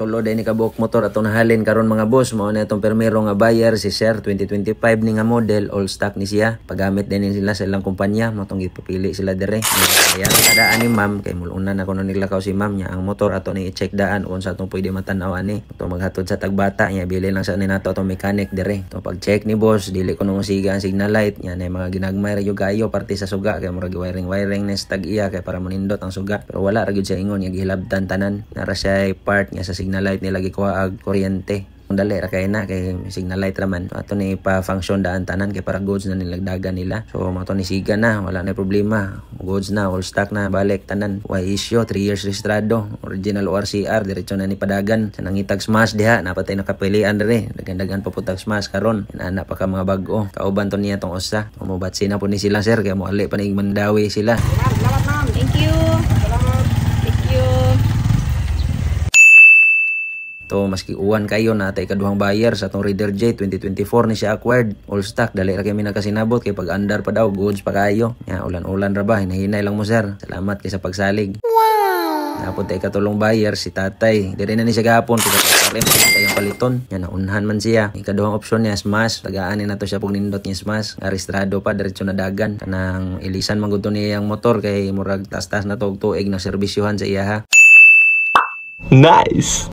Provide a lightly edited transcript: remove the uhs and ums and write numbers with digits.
Tulo din ni kabuok motor atong nahalin karon mga boss. Mao na itong permero nga buyer si Sir 2025 ni nga model, all stock ni siya. Pagamit din sila sa ilang kumpanya, mo tong gipapili sila dire. Kaya kadaan ni ma'am kay mulunan na kuno niglakaw si ma'am niya ang motor ato ni i-check daan kung sa atong pwede matanaw ani. Ito maghatod sa tagbata niya bili lang sa ni nato atong mechanic dire. To pag check ni boss dili ko nung siga ang signal light niya na mga ginagmay ra gyud kayo parte sa suga kay murag wiring ni sa tag-iya kay para manindot ang suga. Pero wala ra gyud siya ingon nga gihilabtan tanan. Nara siya part niya sa signal light nila gikuha ag kuryente. Kung dali ra kay na kay signal light raman. So, ato ni pa-function daan tanan kay para goods na nilagdagan nila. So mato ni siga na, wala na problema. Goods na, all stock na, balik tanan. Why issue 3 years registrado, original ORCR, diretso na ni padagan. Sa nangitag smash diha, napatay na kapilian dire. Dagan-dagan pa putag smash karon. Inana pa ka mga bag-o. Kauban to niya tong usa. Umubatsi na po ni sila sir kay mo ali pa ni mandawi sila. Salamat ma'am. Thank you. Salamat. Thank you. To maski uwan kayo na tay kaduhang buyer sa atong Raider J 2024 ni siya acquired all stock dali ra kami nakasinabot kay pag andar pa daw goods pa kayo nya ulan-ulan ra ba hinahinay lang mo sir salamat kay sa pagsalig. Wow, napod tay katulong buyer si tatay diri na ni siya gahapon kay kalim tayong paliton nya naunhan man siya ikaduhang opsyon niya smash tagaan ni nato siya pug nindot niya smash registrado pa diretso na dagan kanang ilisan man gud to niya ang motor kay murag tas-tas na tog tuig na serbisyohan sa iya ha. Nice.